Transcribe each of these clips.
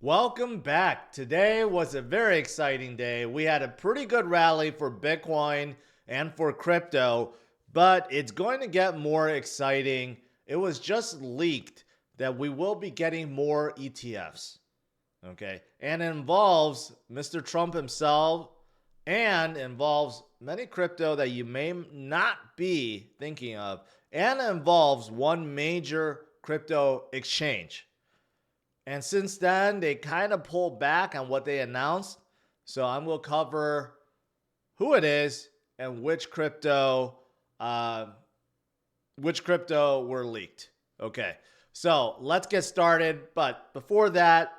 Welcome back. Today was a very exciting day. We had a pretty good rally for Bitcoin and for crypto, but it's going to get more exciting. It was just leaked that we will be getting more ETFs. Okay. And it involves Mr. Trump himself and involves many crypto that you may not be thinking of, and it involves one major crypto exchange. And since then, they kind of pulled back on what they announced. So I'm going to cover who it is and uh, which crypto were leaked. Okay, so let's get started. But before that,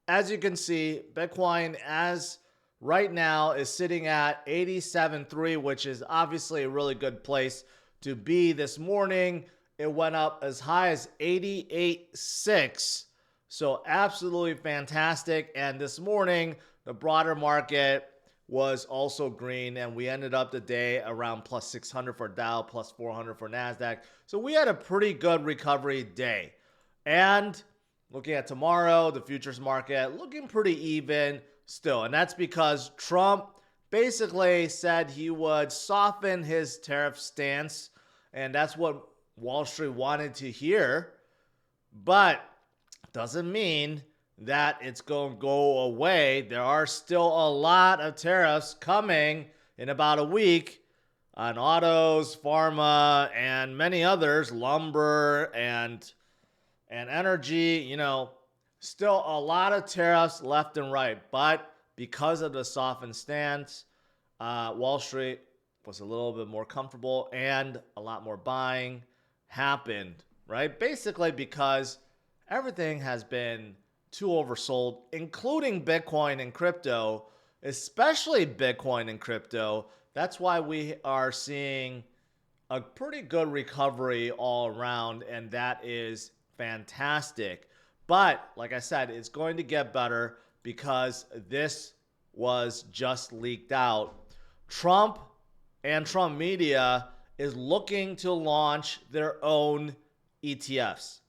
as you can see, Bitcoin as right now is sitting at 87.3, which is obviously a really good place to be. This morning, it went up as high as 88.6. So absolutely fantastic. And this morning, the broader market was also green, and we ended up the day around plus 600 for Dow, plus 400 for NASDAQ. So we had a pretty good recovery day. And looking at tomorrow, the futures market looking pretty even still. And that's because Trump basically said he would soften his tariff stance. And that's what Wall Street wanted to hear. But doesn't mean that it's going to go away. There are still a lot of tariffs coming in about a week on autos, pharma, and many others, lumber and energy. Still a lot of tariffs left and right. But because of the softened stance, Wall Street was a little bit more comfortable and a lot more buying happened, right? Basically because everything has been too oversold, including Bitcoin and crypto, especially Bitcoin and crypto. That's why we are seeing a pretty good recovery all around, and that is fantastic. But like I said, it's going to get better because this was just leaked out. Trump and Trump Media is looking to launch their own ETFs.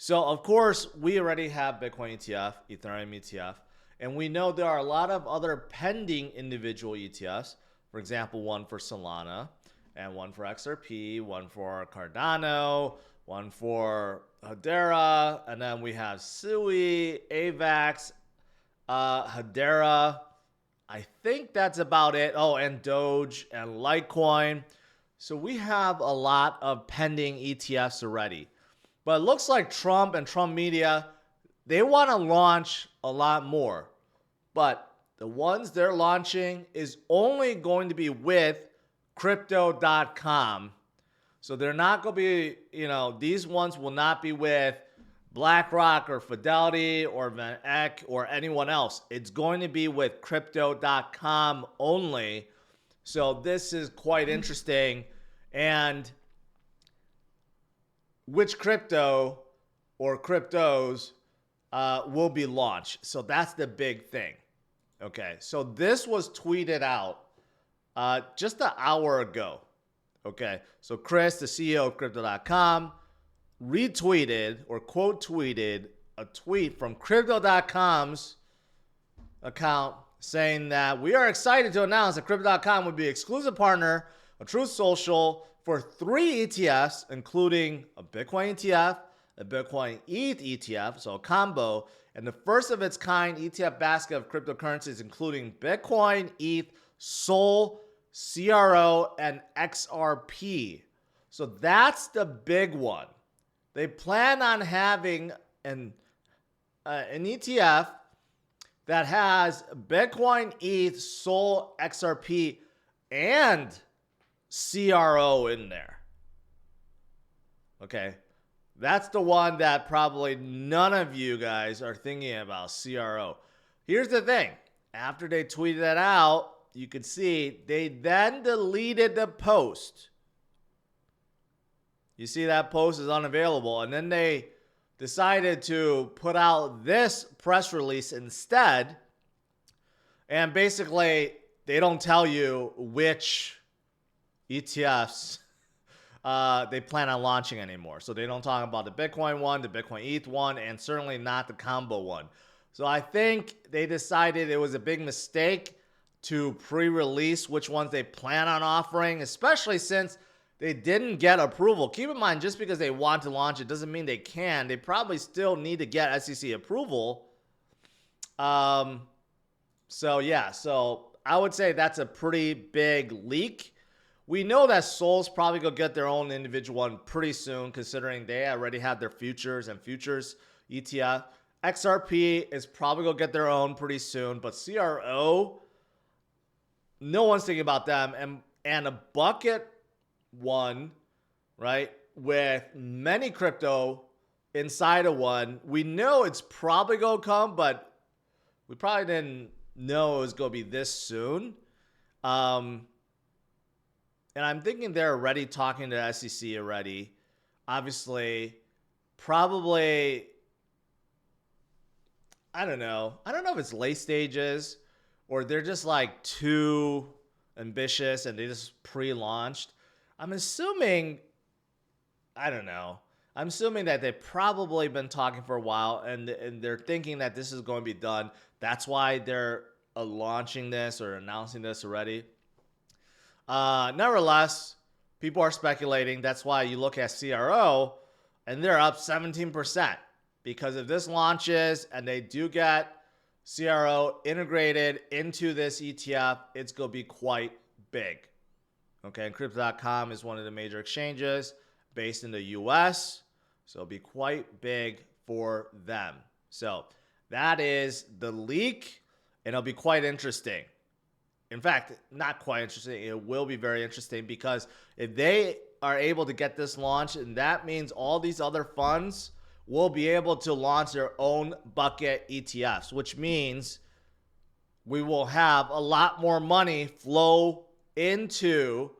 So, of course, we already have Bitcoin ETF, Ethereum ETF, and we know there are a lot of other pending individual ETFs. For example, one for Solana, and one for XRP, one for Cardano, one for Hedera, and then we have SUI, AVAX, Hedera. I think that's about it. Oh, and Doge and Litecoin. So we have a lot of pending ETFs already. But it looks like Trump and Trump Media, they want to launch a lot more. But the ones they're launching is only going to be with crypto.com. So they're not going to be, these ones will not be with BlackRock or Fidelity or Van Eck or anyone else. It's going to be with crypto.com only. So this is quite interesting. And which crypto or cryptos will be launched. So that's the big thing. Okay, so this was tweeted out just an hour ago. Okay, so Chris, the CEO of Crypto.com, retweeted or quote tweeted a tweet from Crypto.com's account saying that we are excited to announce that Crypto.com would be exclusive partner of Truth Social for 3 ETFs, including a Bitcoin ETF, a Bitcoin ETH ETF, so a combo, and the first of its kind ETF basket of cryptocurrencies, including Bitcoin, ETH, SOL, CRO, and XRP. So that's the big one. They plan on having an ETF that has Bitcoin, ETH, SOL, XRP, and CRO in there. Okay. That's the one that probably none of you guys are thinking about, CRO. Here's the thing. After they tweeted that out, you could see they then deleted the post. You see that post is unavailable. And then they decided to put out this press release instead. And basically, they don't tell you which ETFs they plan on launching anymore. So they don't talk about the Bitcoin one, the Bitcoin ETH one, and certainly not the combo one. So I think they decided it was a big mistake to pre-release which ones they plan on offering, especially since they didn't get approval. Keep in mind, just because they want to launch it doesn't mean they can. They probably still need to get SEC approval. So yeah, so I would say that's a pretty big leak. We know that Sol's probably going to get their own individual one pretty soon, considering they already have their futures and futures ETF. XRP is probably going to get their own pretty soon, but CRO, no one's thinking about them. And a bucket one, right, with many crypto inside of one, we know it's probably going to come, but we probably didn't know it was going to be this soon. And I'm thinking they're already talking to SEC already. Obviously, probably, I don't know. I don't know if it's late stages or they're just like too ambitious and they just pre-launched. I'm assuming, I don't know. I'm assuming that they've probably been talking for a while and they're thinking that this is going to be done. That's why they're launching this or announcing this already. Nevertheless, people are speculating. That's why you look at CRO and they're up 17%. Because if this launches and they do get CRO integrated into this ETF, it's going to be quite big. Okay, and Crypto.com is one of the major exchanges based in the US. So it'll be quite big for them. So that is the leak, and it'll be quite interesting. In fact, not quite interesting. It will be very interesting because if they are able to get this launched, and that means all these other funds will be able to launch their own bucket ETFs, which means we will have a lot more money flow into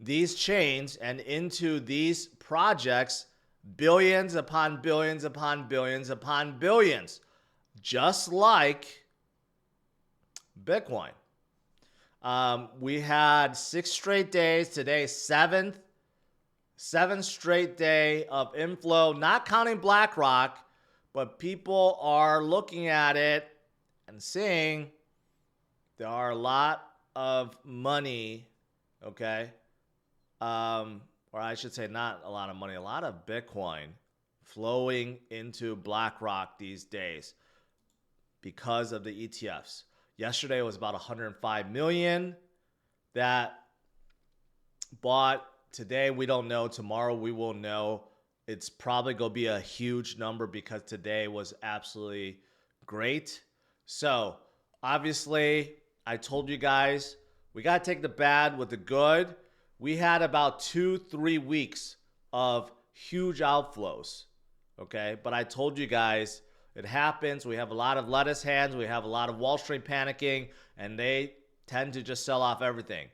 these chains and into these projects, billions upon billions upon billions upon billions, just like Bitcoin. We had 6 straight days. Today, seventh straight day of inflow, not counting BlackRock, but people are looking at it and seeing there are a lot of money, okay? Or I should say not a lot of money, a lot of Bitcoin flowing into BlackRock these days because of the ETFs. Yesterday was about 105 million that bought. Today we don't know. Tomorrow we will know. It's probably going to be a huge number because today was absolutely great. So obviously I told you guys we got to take the bad with the good. We had about 2-3 weeks of huge outflows. Okay. But I told you guys it happens. We have a lot of lettuce hands. We have a lot of Wall Street panicking, and they tend to just sell off everything.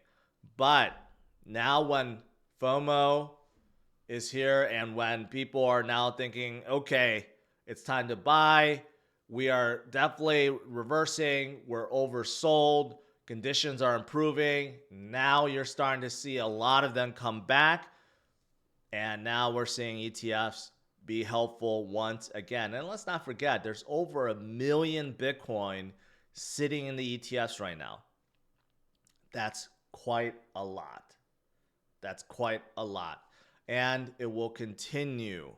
But now when FOMO is here and when people are now thinking, okay, it's time to buy, we are definitely reversing. We're oversold. Conditions are improving. Now you're starting to see a lot of them come back. And now we're seeing ETFs be helpful once again. And let's not forget, there's over 1 million Bitcoin sitting in the ETFs right now. That's quite a lot. That's quite a lot. And it will continue.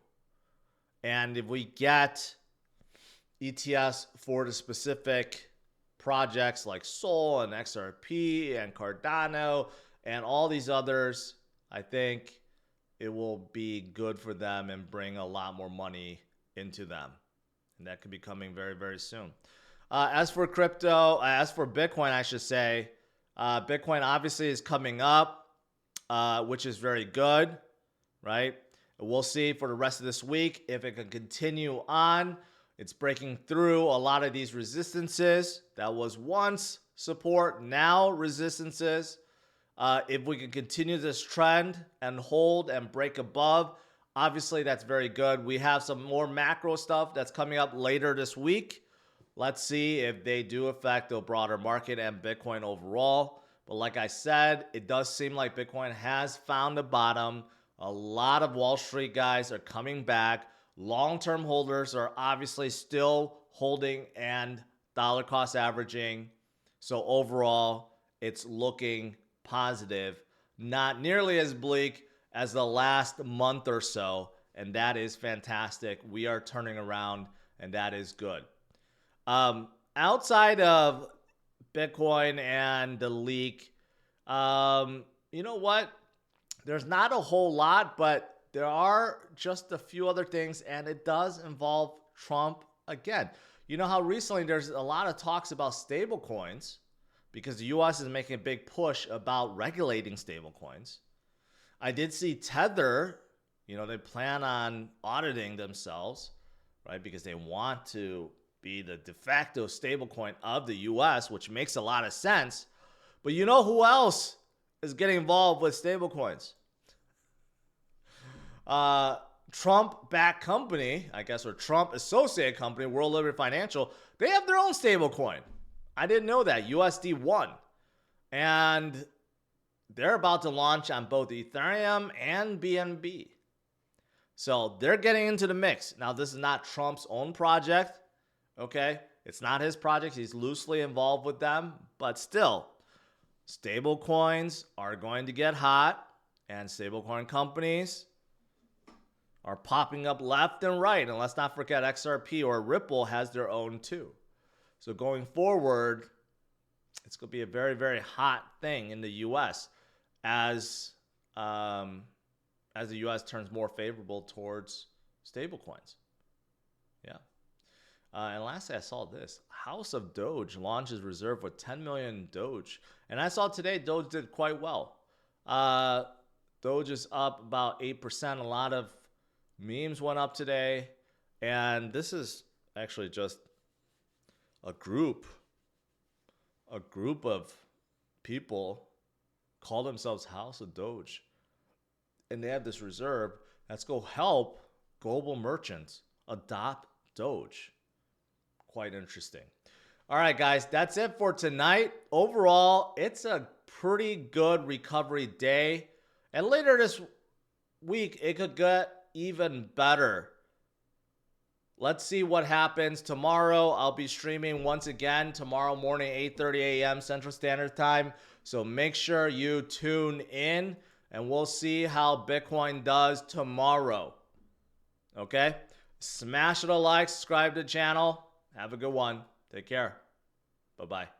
And if we get ETFs for the specific projects like Sol and XRP and Cardano and all these others, I think it will be good for them and bring a lot more money into them. And that could be coming very, very soon. As for Bitcoin, I should say, Bitcoin obviously is coming up, which is very good, right? We'll see for the rest of this week if it can continue on. It's breaking through a lot of these resistances that was once support, now resistances. If we can continue this trend and hold and break above, obviously that's very good. We have some more macro stuff that's coming up later this week. Let's see if they do affect the broader market and Bitcoin overall. But like I said, it does seem like Bitcoin has found a bottom. A lot of Wall Street guys are coming back. Long-term holders are obviously still holding and dollar cost averaging. So overall, it's looking positive. Not nearly as bleak as the last month or so, and that is fantastic. We are turning around, and that is good. Outside of Bitcoin and the leak, you know what? There's not a whole lot, but there are just a few other things, and it does involve Trump again. You know how recently there's a lot of talks about stablecoins because the US is making a big push about regulating stablecoins. I did see Tether, they plan on auditing themselves, right? Because they want to be the de facto stablecoin of the US, which makes a lot of sense. But you know who else is getting involved with stablecoins? Trump-backed company, I guess, or Trump-associated company, World Liberty Financial, they have their own stablecoin. I didn't know that, USD1. And they're about to launch on both Ethereum and BNB. So they're getting into the mix. Now, this is not Trump's own project, okay? It's not his project. He's loosely involved with them. But still, stablecoins are going to get hot, and stablecoin companies are popping up left and right. And let's not forget XRP or Ripple has their own too. So going forward, it's going to be a very, very hot thing in the U.S. as the U.S. turns more favorable towards stablecoins. Yeah. And lastly, I saw this. House of Doge launches reserve with 10 million Doge. And I saw today Doge did quite well. Doge is up about 8%. A lot of memes went up today. And this is actually just a group of people call themselves House of Doge. And they have this reserve that's going to help global merchants adopt Doge. Quite interesting. All right, guys, that's it for tonight. Overall, it's a pretty good recovery day. And later this week, it could get even better. Let's see what happens. Tomorrow, I'll be streaming once again tomorrow morning, 8:30 a.m. Central Standard Time. So make sure you tune in, and we'll see how Bitcoin does tomorrow. Okay? Smash it a like, subscribe to the channel. Have a good one. Take care. Bye-bye.